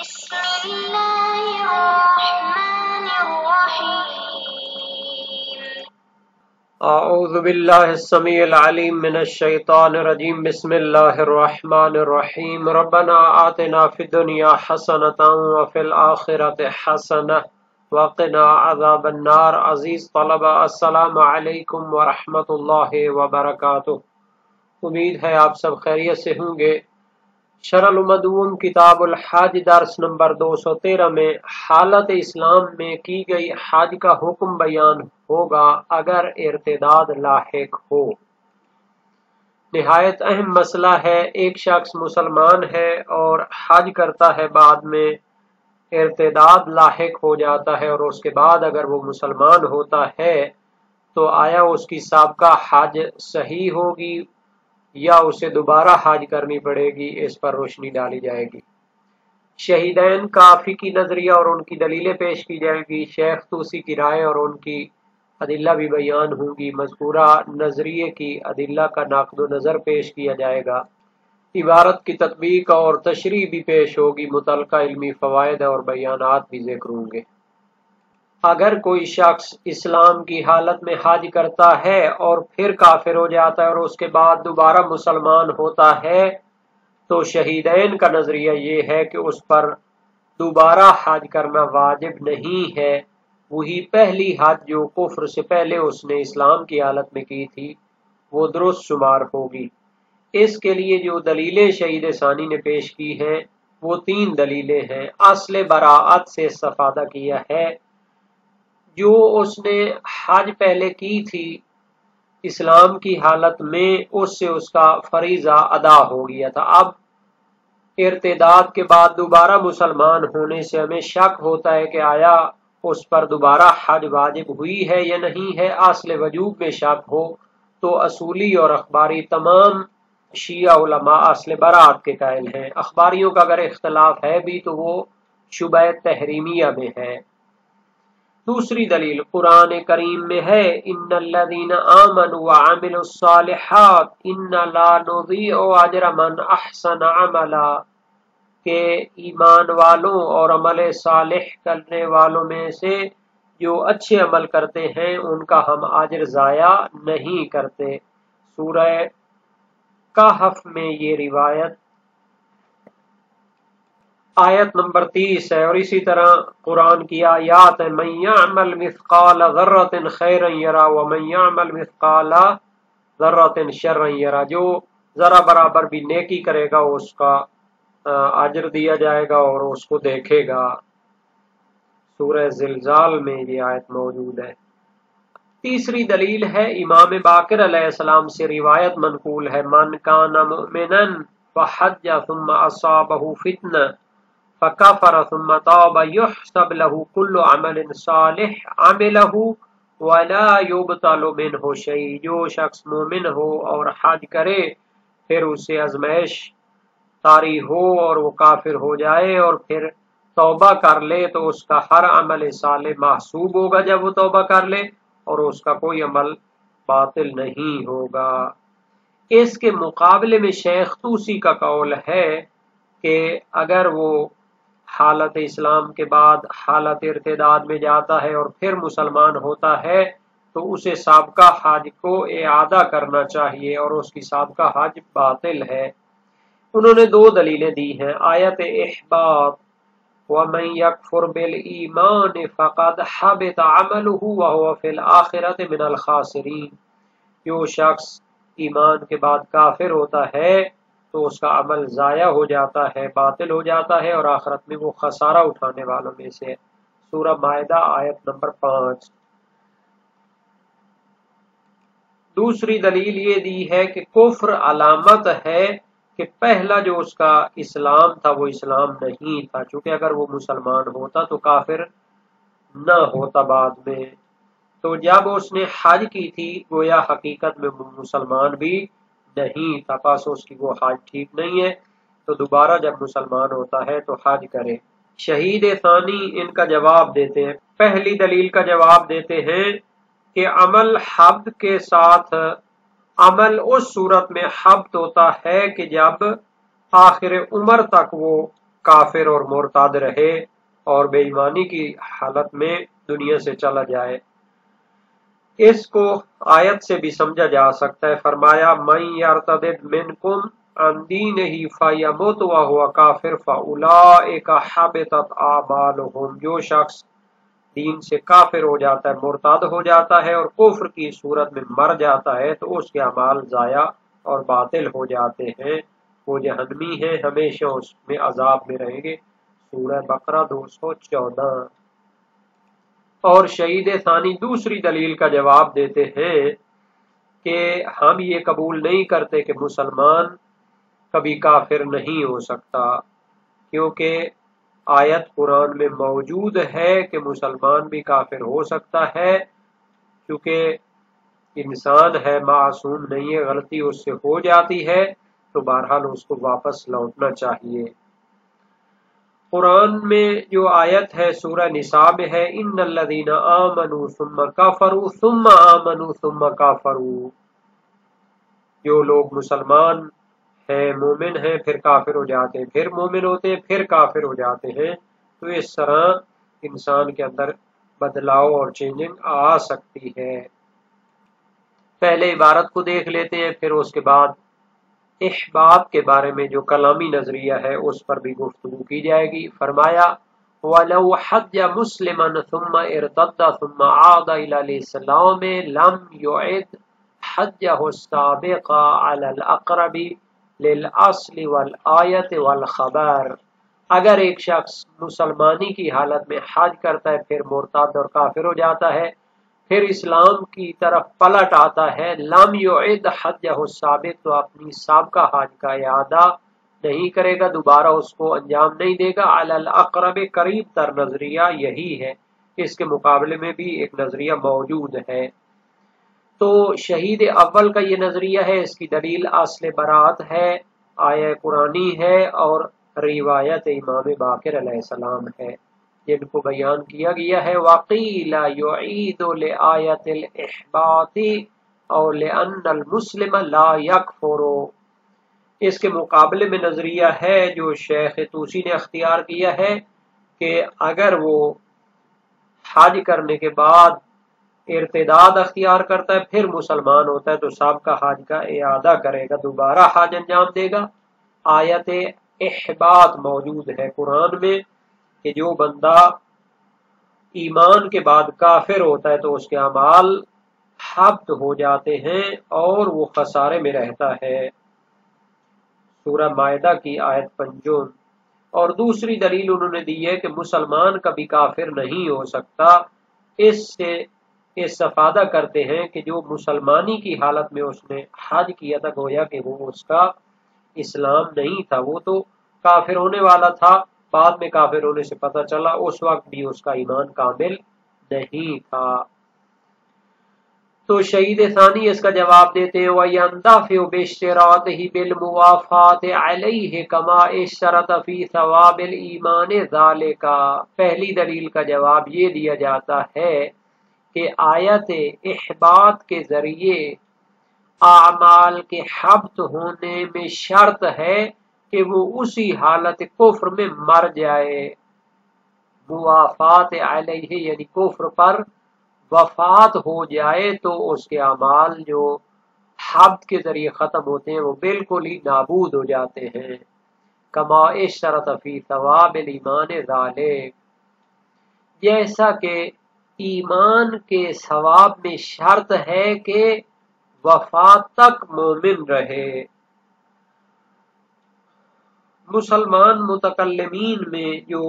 بسم الله الرحمن الرحيم اعوذ باللہ السمیع العلیم من الشیطان الرجیم بسم اللہ الرحمن الرحیم ربنا آتنا فی الدنیا حسنۃ وفی الآخرۃ حسنۃ وقنا عذاب النار۔ عزیز طلبہ، السلام علیکم ورحمۃ اللہ وبرکاتہ۔ امید ہے آپ سب خیریت سے ہوں گے۔ شرح المدون کتاب الحج درس نمبر 213 میں حالت اسلام میں کی گئی حج کا حکم بیان ہوگا اگر ارتداد لاحق ہو۔ نہایت اہم مسئلہ ہے، ایک شخص مسلمان ہے اور حج کرتا ہے، بعد میں ارتداد لاحق ہو جاتا ہے اور اس کے بعد اگر وہ مسلمان ہوتا ہے تو آیا اس کی سابقہ حج صحیح ہوگی یا اسے دوبارہ حج کرنی پڑے گی؟ اس پر روشنی ڈالی جائے گی۔ شہیدین کا فقہی نظریہ اور ان کی دلیلیں پیش کی جائے گی۔ شیخ طوسی کی رائے اور ان کی ادلہ بھی بیان ہوں گی۔ مذکورہ نظریے کی ادلہ کا نقد و نظر پیش کیا جائے گا۔ عبارت کی تطبیق اور تشریح بھی پیش ہوگی۔ متعلقہ علمی فوائد اور بیانات بھی ذکر ہوں گے۔ اگر کوئی شخص اسلام کی حالت میں حج کرتا ہے اور پھر کافر ہو جاتا ہے اور اس کے بعد دوبارہ مسلمان ہوتا ہے تو شہیدین کا نظریہ یہ ہے کہ اس پر دوبارہ حج کرنا واجب نہیں ہے۔ وہی پہلی حج جو کفر سے پہلے اس نے اسلام کی حالت میں کی تھی وہ درست شمار ہوگی۔ اس کے لیے جو دلیلیں شہید ثانی نے پیش کی ہیں وہ 3 دلیلیں ہیں۔ اصل براءت سے استفادہ کیا ہے، جو اس نے حج پہلے کی تھی اسلام کی حالت میں، اس سے اس کا فریضہ ادا ہو گیا تھا۔ اب ارتداد کے بعد دوبارہ مسلمان ہونے سے ہمیں شک ہوتا ہے کہ آیا اس پر دوبارہ حج واجب ہوئی ہے یا نہیں ہے۔ اصل وجوب میں شک ہو تو اصولی اور اخباری تمام شیعہ علماء اصل برات کے قائل ہیں۔ اخباریوں کا اگر اختلاف ہے بھی تو وہ شبہ تحریمیہ میں ہے۔ دوسری دلیل قرآن کریم میں ہے، ان الذین آمنوا وعملوا الصالحات انا لا نضیع اجر من احسن عملا، کہ ایمان والوں اور عمل صالح کرنے والوں میں سے جو اچھے عمل کرتے ہیں ان کا ہم اجر ضائع نہیں کرتے۔ سورہ کہف میں یہ روایت آیت نمبر 30 ہے، اور اسی طرح قرآن کی آیات ہے، من یعمل مثقال ذرۃ خیرا یرا ومن یعمل مثقال ذرۃ شرا یرا، جو ذرا برابر بھی نیکی کرے گا اس کا اجر دیا جائے گا اور اس کو دیکھے گا۔ سورہ زلزال میں یہ آیت موجود ہے۔ تیسری دلیل ہے امام باقر علیہ السلام سے روایت منقول ہے، من کان مؤمنا فحج ثم اصابہ فتنہ فکفر ثم تاب یحسب له کل عمل صالح عملہ ولا یبطل منہ شیء، جو شخص مومن ہو اور حج کرے پھر اسے آزمائش طاری ہو اور وہ کافر ہو جائے اور پھر توبہ کر لے تو اس کا ہر عمل صالح محسوب ہوگا جب وہ توبہ کر لے، اور اس کا کوئی عمل باطل نہیں ہوگا۔ اس کے مقابلے میں شیخ طوسی کا قول ہے کہ اگر وہ حالت اسلام کے بعد حالت ارتداد میں جاتا ہے اور پھر مسلمان ہوتا ہے تو اسے سابقہ حج کو اعادہ کرنا چاہیے اور اس کی سابقہ حج باطل ہے۔ انہوں نے 2 دلیلیں دی ہیں، آیت احباط وَمَن يَكْفُرْ بِالْإِيمَانِ فَقَدْ حَبِطَ عَمَلُهُ وَهُوَ فِي الْآخِرَةِ مِنَ الْخَاسِرِينَ، جو شخص ایمان کے بعد کافر ہوتا ہے تو اس کا عمل ضائع ہو جاتا ہے، باطل ہو جاتا ہے، اور آخرت میں وہ خسارہ اٹھانے والوں میں سے۔ سورہ مائدہ آیت نمبر 5۔ دوسری دلیل یہ دی ہے کہ کفر علامت ہے کہ پہلا جو اس کا اسلام تھا وہ اسلام نہیں تھا، چونکہ اگر وہ مسلمان ہوتا تو کافر نہ ہوتا بعد میں۔ تو جب اس نے حج کی تھی گویا حقیقت میں مسلمان بھی نہیں تھا، پس اس کی وہ حج ٹھیک نہیں ہے، تو دوبارہ جب مسلمان ہوتا ہے تو حج کرے۔ شہید ثانی ان کا جواب دیتے ہیں، پہلی دلیل کا جواب دیتے ہیں کہ عمل حبط کے ساتھ عمل اس صورت میں حبط ہوتا ہے کہ جب آخر عمر تک وہ کافر اور مرتد رہے اور بے ایمانی کی حالت میں دنیا سے چلا جائے۔ اس کو آیت سے بھی سمجھا جا سکتا ہے۔ فرمایا من یرتد منکم عن دینہ فیمت وہو کافر فاولئک حبطت اعمالہم، جو شخص دین سے کافر ہو جاتا ہے، مرتد ہو جاتا ہے اور کفر کی صورت میں مر جاتا ہے تو اس کے اعمال ضائع اور باطل ہو جاتے ہیں، وہ جہنمی ہیں، ہمیشہ اس میں عذاب میں رہیں گے۔ سورہ بقرہ 214۔ اور شہید ثانی دوسری دلیل کا جواب دیتے ہیں کہ ہم یہ قبول نہیں کرتے کہ مسلمان کبھی کافر نہیں ہو سکتا، کیونکہ آیت قرآن میں موجود ہے کہ مسلمان بھی کافر ہو سکتا ہے، کیونکہ انسان ہے، معصوم نہیں ہے، غلطی اس سے ہو جاتی ہے تو بہرحال اس کو واپس لوٹنا چاہیے۔ قرآن میں جو آیت ہے سورہ نساء میں ہے ان الذین آمنوا ثم کفروا ثم آمنوا ثم کفروا، جو لوگ مسلمان ہیں، مومن ہیں، پھر کافر ہو جاتے ہیں، پھر مومن ہوتے ہیں، پھر کافر ہو جاتے ہیں، تو اس طرح انسان کے اندر بدلاؤ اور چینجنگ آ سکتی ہے۔ پہلے عبارت کو دیکھ لیتے ہیں، پھر اس کے بعد احباط کے بارے میں جو کلامی نظریہ ہے اس پر بھی گفتگو کی جائے گی۔ فرمایا وَلَوْ حَجَّ مُسْلِمًا ثُمَّ ارْتَدَّ ثُمَّ عَادَ إِلَى الْإِسْلَامِ لَمْ يُعِدْ حَجَّهُ السَّابِقَ عَلَى الْأَقْرَبِ لِلْأَصْلِ وَالْآيَةِ وَالْخَبَرِ، اگر ایک شخص مسلمانی کی حالت میں حج کرتا ہے، پھر مرتد اور کافر ہو جاتا ہے، پھر اسلام کی طرف پلٹ آتا ہے، لم یعد حجہ السابق، تو اپنی سابقہ حج کا اعادہ نہیں کرے گا، دوبارہ اس کو انجام نہیں دے گا۔ علی الاقرب، قریب تر نظریہ یہی ہے، اس کے مقابلے میں بھی ایک نظریہ موجود ہے۔ تو شہید اول کا یہ نظریہ ہے، اس کی دلیل اصل برات ہے، آیہ قرآنی ہے اور روایت امام باقر علیہ السلام ہے، جن کو بیان کیا گیا ہے۔ وَقِيلَ يُعِيدُ لِآيَةِ الْإِحْبَاطِ اور لِأَنَّ الْمُسْلِمَ لَا يَكْفُرُ، اس کے مقابلے میں نظریہ ہے جو شیخ طوسی نے اختیار کیا ہے کہ اگر وہ حج کرنے کے بعد ارتداد اختیار کرتا ہے، پھر مسلمان ہوتا ہے، تو سابقہ حج کا اعادہ کرے گا، دوبارہ حج انجام دے گا۔ آیت احباط موجود ہے قرآن میں کہ جو بندہ ایمان کے بعد کافر ہوتا ہے تو اس کے اعمال حبط ہو جاتے ہیں اور وہ خسارے میں رہتا ہے، سورہ مائدہ کی آیت 55۔ اور دوسری دلیل انہوں نے دی ہے کہ مسلمان کبھی کافر نہیں ہو سکتا، اس سے استفادہ کرتے ہیں کہ جو مسلمانی کی حالت میں اس نے حج کیا تھا، گویا کہ وہ اس کا اسلام نہیں تھا، وہ تو کافر ہونے والا تھا، بعد میں کافر ہونے سے پتہ چلا، اس وقت بھی اس کا ایمان کامل نہیں تھا۔ تو شہید ثانی اس کا جواب دیتے ہیں وَيَنْدَفِعُ بِاشْتِرَاطِهِ بِالْمُوَافَاةِ عَلَيْهِ كَمَا اشْتَرَطَ فِي ثَوَابِ الْإِيمَانِ ذَلِكَ، پہلی دلیل کا جواب یہ دیا جاتا ہے کہ آیت احباط کے ذریعے اعمال کے حبط ہونے میں شرط ہے کہ وہ اسی حالت کفر میں مر جائے، موافات علیہ یعنی کفر پر وفات ہو جائے تو اس کے اعمال جو حبط کے ذریعے ختم ہوتے ہیں وہ بالکل ہی نابود ہو جاتے ہیں۔ کما اشترط فی ثواب الایمان ذالک، جیسا کہ ایمان کے ثواب میں شرط ہے کہ وفات تک مومن رہے۔ مسلمان متکلمین میں جو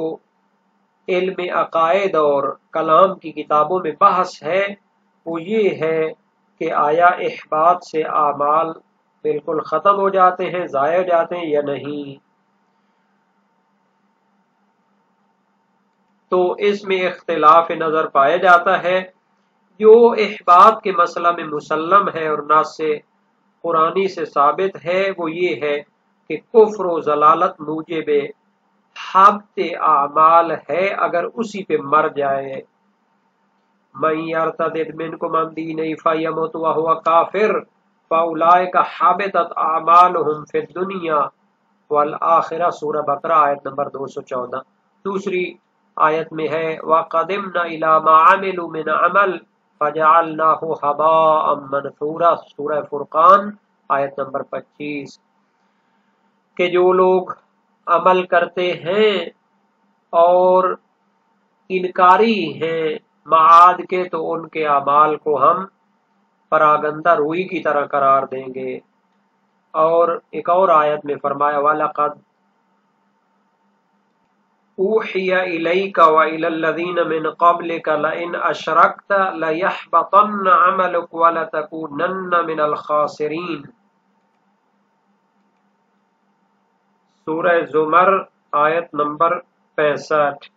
علم عقائد اور کلام کی کتابوں میں بحث ہے وہ یہ ہے کہ آیا احباط سے اعمال بالکل ختم ہو جاتے ہیں، ضائع ہو جاتے ہیں یا نہیں۔ تو اس میں اختلاف نظر پایا جاتا ہے۔ جو احباط کے مسئلہ میں مسلم ہے اور نص سے قرآنی سے ثابت ہے وہ یہ ہے کہ کفر و ضلالت موجب حبط اعمال ہے اگر اسی پہ مر جائے۔ من یرتد منکم عن دینہ فیمت وہو کافر فاولئک حبطت اعمالہم فی الدنیا والآخرہ سورہ بقرہ آیت نمبر 214۔ دوسری آیت میں ہے وَقَدِمْنَا إِلَى مَا عَمِلُوا مِنْ عَمَلٍ فَجَعَلْنَاهُ هَبَاءً مَنْثُورًا سورہ فرقان آیت نمبر 25، کہ جو لوگ عمل کرتے ہیں اور انکاری ہیں معاد کے تو ان کے اعمال کو ہم پراگندہ روئی کی طرح قرار دیں گے۔ اور ایک اور آیت میں فرمایا وَلَقَدْ أُوحِيَ إِلَيْكَ وَإِلَى الَّذِينَ مِنْ قَبْلِكَ لَئِنْ أَشْرَكْتَ لَيَحْبَطَنَّ عَمَلُكَ وَلَتَكُونَنَّ مِنَ الْخَاسِرِينَ سورہ زمر آیت نمبر 65،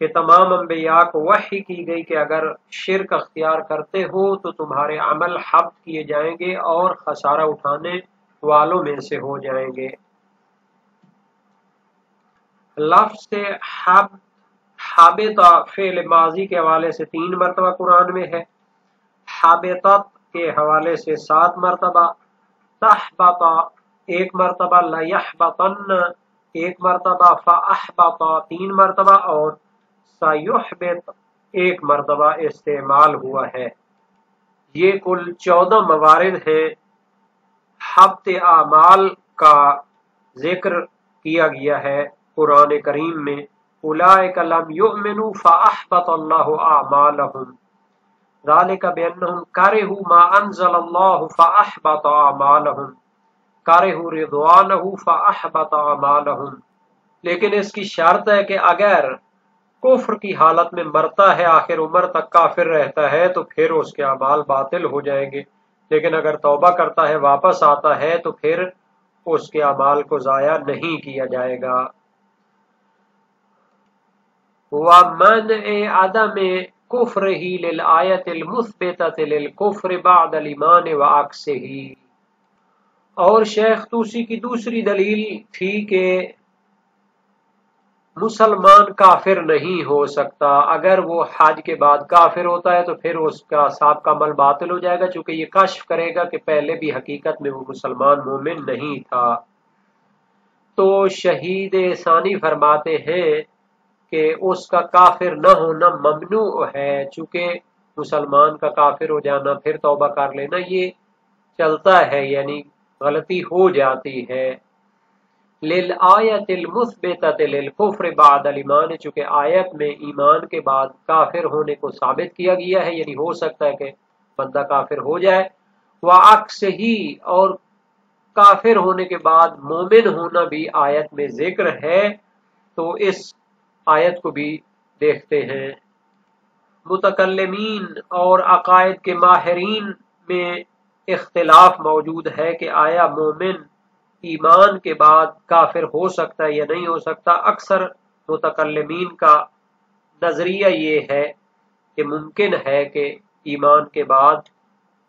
کہ تمام انبیاء کو وحی کی گئی کہ اگر شرک اختیار کرتے ہو تو تمہارے عمل حبط کیے جائیں گے اور خسارہ اٹھانے والوں میں سے ہو جائیں گے۔ لفظ سے حابطہ فعل ماضی کے حوالے سے 3 مرتبہ قرآن میں ہے، حابطت کے حوالے سے 7 مرتبہ، تحبط 1 مرتبہ، لیحبطن 1 مرتبہ، فاحبط 3 مرتبہ اور سیحبط 1 مرتبہ استعمال ہوا ہے۔ یہ کل 14 موارد ہیں حبط اعمال کا ذکر کیا گیا ہے قرآن کریم میں۔ اولئک لم یؤمنوا فاحبط اللہ اعمالهم ذلک بانہم کرہوا ما انزل اللہ فاحبط اعمالهم کرہوا رضوانہ فاحبط اعمالهم، لیکن اس کی شرط ہے کہ اگر کفر کی حالت میں مرتا ہے آخر عمر تک کافر رہتا ہے تو پھر اس کے اعمال باطل ہو جائیں گے، لیکن اگر توبہ کرتا ہے واپس آتا ہے تو پھر اس کے اعمال کو ضائع نہیں کیا جائے گا۔ وَمَنْعِ عَدَمِ كُفْرِهِ لِلْآيَةِ الْمُثْبِتَةِ لِلْكُفْرِ بَعْدَ الْإِيمَانِ وَعَكْسِهِ، اور شیخ طوسی کی دوسری دلیل تھی کہ مسلمان کافر نہیں ہو سکتا، اگر وہ حج کے بعد کافر ہوتا ہے تو پھر اس کا سابقہ عمل باطل ہو جائے گا، چونکہ یہ کشف کرے گا کہ پہلے بھی حقیقت میں وہ مسلمان مومن نہیں تھا۔ تو شہید ثانی فرماتے ہیں کہ اس کا کافر نہ ہونا ممنوع ہے، چونکہ مسلمان کا کافر ہو جانا پھر توبہ کر لینا یہ چلتا ہے، یعنی غلطی ہو جاتی ہے۔ لِلْآیَةِ الْمُثْبِتَةِ لِلْكُفْرِ بَعْدَ الْإِیمَانِ، چونکہ آیت میں ایمان کے بعد کافر ہونے کو ثابت کیا گیا ہے، یعنی ہو سکتا ہے کہ بندہ کافر ہو جائے۔ وَعَكْسِهِ، اور کافر ہونے کے بعد مومن ہونا بھی آیت میں ذکر ہے، تو اس آیت کو بھی دیکھتے ہیں۔ متکلمین اور عقائد کے ماہرین میں اختلاف موجود ہے کہ آیا مومن ایمان کے بعد کافر ہو سکتا ہے یا نہیں ہو سکتا۔ اکثر متکلمین کا نظریہ یہ ہے کہ ممکن ہے کہ ایمان کے بعد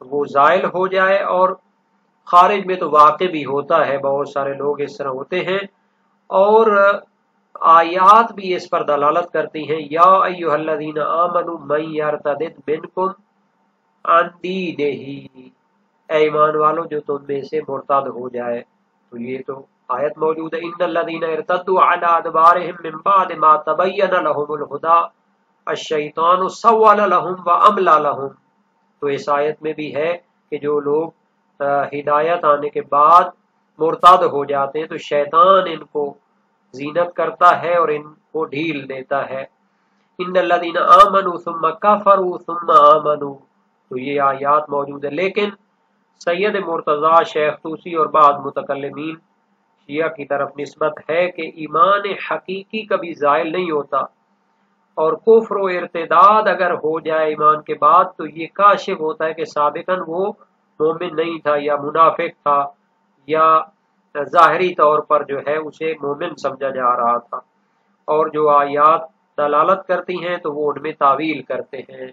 وہ زائل ہو جائے، اور خارج میں تو واقع بھی ہوتا ہے، بہت سارے لوگ اس طرح ہوتے ہیں، اور آیات بھی اس پر دلالت کرتی ہیں۔ یا ایھا الذین آمنوا من یرتد منکم عن دینہ، اے ایمان والو جو تم میں سے مرتد ہو جائے، تو یہ تو آیت موجود ہے۔ ان الذین ارتدوا علی ادبارهم من بعد ما تبین لهم الہدی الشیطان سول لهم واملی لهم، تو اس آیت میں بھی ہے کہ جو لوگ ہدایت آنے کے بعد مرتد ہو جاتے ہیں تو شیطان ان کو زینت کرتا ہے اور ان کو ڈھیل دیتا ہے۔ ان الذین آمنوا ثم کفروا ثم آمنوا، تو یہ آیات موجود ہے، لیکن سید مرتضی شیخ طوسی اور بعض متکلمین شیعہ کی طرف نسبت ہے کہ ایمان حقیقی کبھی زائل نہیں ہوتا، اور کفر و ارتداد اگر ہو جائے ایمان کے بعد تو یہ کاشف ہوتا ہے کہ سابقاً وہ مومن نہیں تھا یا منافق تھا، یا ظاہری طور پر جو ہے اسے مومن سمجھا جا رہا تھا، اور جو آیات دلالت کرتی ہیں تو وہ ان میں تعویل کرتے ہیں۔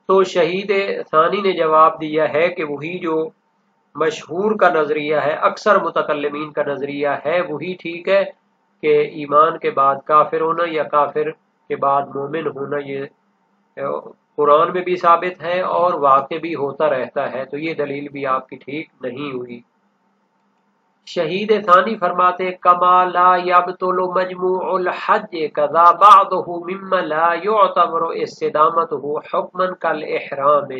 تو شہید ثانی نے جواب دیا ہے کہ وہی جو مشہور کا نظریہ ہے، اکثر متکلمین کا نظریہ ہے، وہی ٹھیک ہے کہ ایمان کے بعد کافر ہونا یا کافر کے بعد مومن ہونا یہ قرآن میں بھی ثابت ہے اور واقع بھی ہوتا رہتا ہے، تو یہ دلیل بھی آپ کی ٹھیک نہیں ہوئی۔ شہید ثانی فرماتے کما لا یبطل مجموع الحج کذا بعضه مما لا يعتبر استدامته حکما کالاحرام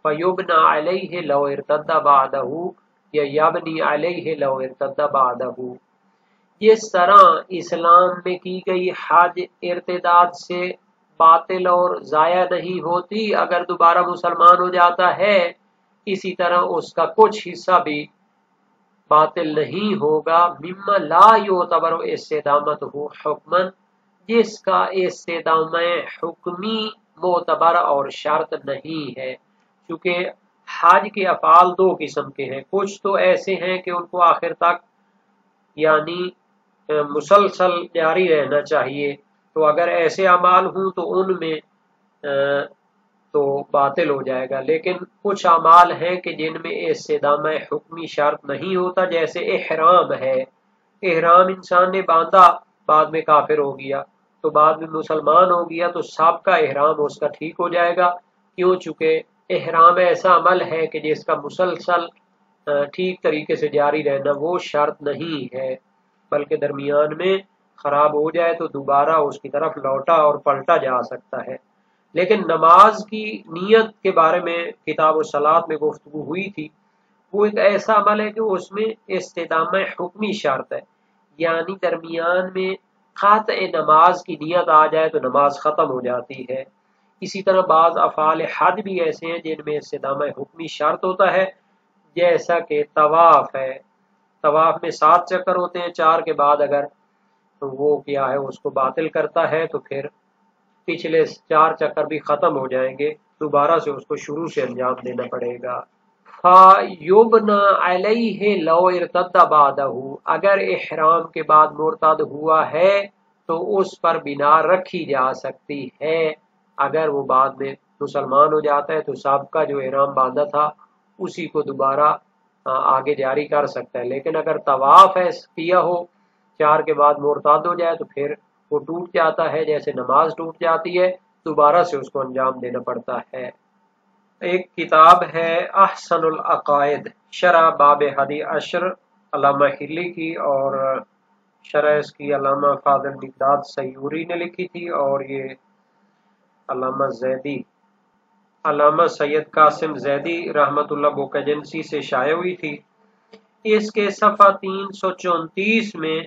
فیبنى علیہ لو ارتد بعده یا یبنی علیہ لو ارتد بعده۔ جس طرح اسلام میں کی گئی حج ارتداد سے باطل اور ضائع نہیں ہوتی اگر دوبارہ مسلمان ہو جاتا ہے، اسی طرح اس کا کچھ حصہ بھی باطل نہیں ہوگا مما لا یعتبر استدامتہ حکما، جس کا استدامہ حکمی معتبر اور شرط نہیں ہے۔ چونکہ حج کے افعال دو قسم کے ہیں، کچھ تو ایسے ہیں کہ ان کو آخر تک یعنی مسلسل جاری رہنا چاہیے، تو اگر ایسے اعمال ہوں تو ان میں تو باطل ہو جائے گا، لیکن کچھ اعمال ہیں کہ جن میں استدامہ حکمی شرط نہیں ہوتا، جیسے احرام ہے۔ احرام انسان نے باندھا، بعد میں کافر ہو گیا تو بعد میں مسلمان ہو گیا تو سب کا احرام اس کا ٹھیک ہو جائے گا، کیوں؟ چونکہ احرام ایسا عمل ہے کہ جس کا مسلسل ٹھیک طریقے سے جاری رہنا وہ شرط نہیں ہے، بلکہ درمیان میں خراب ہو جائے تو دوبارہ اس کی طرف لوٹا اور پلٹا جا سکتا ہے۔ لیکن نماز کی نیت کے بارے میں کتاب الصلاۃ میں گفتگو ہوئی تھی، وہ ایک ایسا عمل ہے کہ اس میں استدامہ حکمی شرط ہے، یعنی درمیان میں قطع نماز کی نیت آ جائے تو نماز ختم ہو جاتی ہے۔ اسی طرح بعض افعال حج بھی ایسے ہیں جن میں استدامہ حکمی شرط ہوتا ہے، جیسا کہ طواف ہے۔ طواف میں 7 چکر ہوتے ہیں، 4 کے بعد اگر وہ کیا ہے اس کو باطل کرتا ہے تو پھر پچھلے 4 چکر بھی ختم ہو جائیں گے، دوبارہ سے اس کو شروع سے انجام دینا پڑے گا۔ فَيُبْنَى عَلَيْهِ لَوْ ارْتَدَّ بَعْدَهُ، اگر احرام کے بعد مرتد ہوا ہے تو اس پر بنا رکھی جا سکتی ہے۔ اگر وہ بعد میں مسلمان ہو جاتا ہے تو سابقہ جو احرام باندھا تھا اسی کو دوبارہ آگے جاری کر سکتا ہے، لیکن اگر طواف کیا ہو 4 کے بعد مرتد ہو جائے تو پھر وہ ٹوٹ جاتا ہے، جیسے نماز ٹوٹ جاتی ہے، دوبارہ سے اس کو انجام دینا پڑتا ہے۔ ایک کتاب ہے احسن العقائد شرح باب ہدی عشر علامہ حلی کی، اور شرح اس کی علامہ فاضل مقداد سیوری نے لکھی تھی، اور یہ علامہ سید قاسم زیدی رحمت اللہ بوک ایجنسی سے شائع ہوئی تھی۔ اس کے صفحہ 334 میں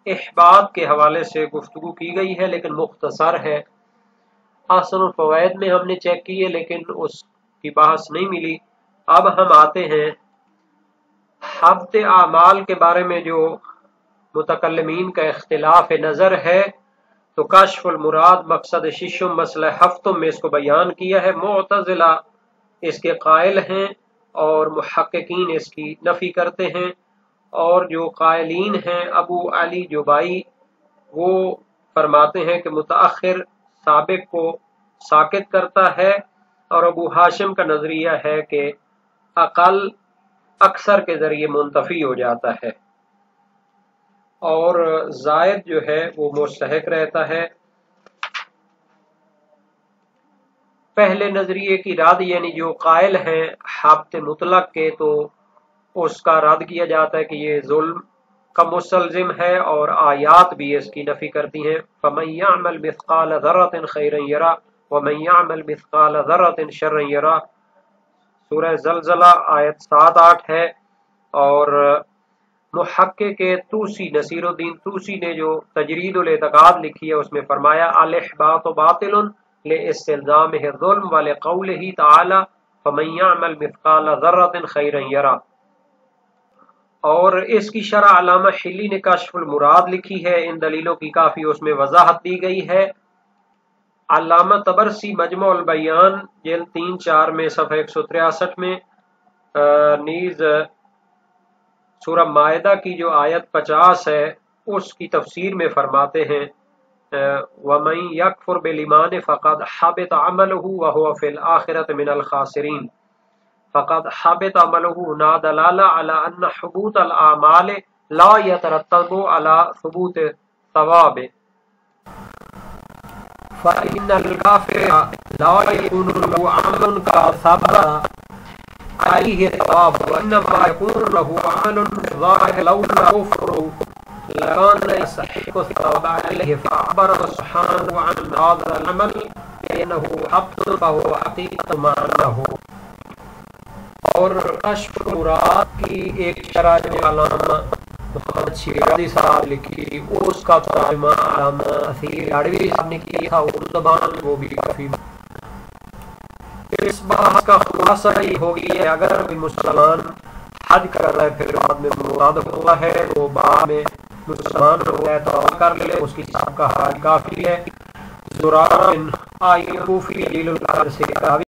احباب کے حوالے سے گفتگو کی گئی ہے، لیکن مختصر ہے۔ احسن الفوائد میں ہم نے چیک کیے لیکن اس کی بحث نہیں ملی۔ اب ہم آتے ہیں حبط اعمال کے بارے میں جو متکلمین کا اختلاف نظر ہے، تو کشف المراد مقصد ششم مسئلہ ہفتم میں اس کو بیان کیا ہے۔ معتزلہ اس کے قائل ہیں اور محققین اس کی نفی کرتے ہیں، اور جو قائلین ہیں ابو علی جبائی وہ فرماتے ہیں کہ متأخر سابق کو ساکت کرتا ہے، اور ابو ہاشم کا نظریہ ہے کہ اقل اکثر کے ذریعے منتفی ہو جاتا ہے، اور زائد جو ہے وہ مستحق رہتا ہے۔ پہلے نظریے کی رد یعنی جو قائل ہیں حبط مطلق کے، تو اس کا رد کیا جاتا ہے کہ یہ ظلم کا مستلزم ہے، اور آیات بھی اس کی نفی کرتی ہیں۔ فَمَن يَعْمَلْ مِثْقَالَ ذَرَّةٍ خَيْرًا يَرَهُ وَمَن يَعْمَلْ مِثْقَالَ ذَرَّةٍ شَرًّا يَرَهُ۔ سورہ زلزلہ آیت 7-8 ہے، اور محقق طوسی نصیر الدین طوسی نے جو تجرید الاعتقاد لکھی ہے اس میں فرمایا الاحباط باطل لاستلزامہ الظلم ولقولہ تعالی فمن يعمل مثقال ذرة خیرا یرہ۔ اور اس کی شرح علامہ حلی نے کشف المراد لکھی ہے، ان دلیلوں کی کافی اس میں وضاحت دی گئی ہے۔ علامہ طبرسی مجمع البیان جلد 3-4 میں صفحہ 163 میں نیز سورہ مائدہ کی جو آیت 50 ہے اس کی تفسیر میں فرماتے ہیں وَمَن يَكْفُرْ بِالْإِيمَانِ فَقَدْ حَبِطَ عَمَلُهُ وَهُوَ فِي الْآخِرَةِ مِنَ الْخَاسِرِينَ۔ فَقَدْ حَبِطَ عَمَلُهُ نا دلالہ علی ان حبوط الاعمال لا يترتب على ثبوت ثواب، فَإِنَّ الْكَافِرَ لَا يَكُونُ لَهُ عَمْلٌ كَثَبَتَ عليه ثواب وإنما يكون له عمل ظاهر لولا كفره لكان يستحق الثواب عليه، فأخبر سبحانه عن هذا العمل بأنه حق فهو حقيقة معناه. اور کشف مراد کی ایک شرح جو علامہ محمد شیرازی صاحب لکھی، اس کا ترجمہ علامہ اثیر اڑوی صاحب نے کیا تھا اردو زبان، وہ بھی کافی. اس بحث کا خلاصہ یہ ہو گیا ہے اگر کوئی مسلمان حج کر رہا ہے پھر بعد میں مراد ہوا ہے تو بعد میں مسلمان ہو گیا تو کر لے، اس کی صاحب کا حج کافی ہے. زرارہ بن آئی کوفی جلیل القدر سے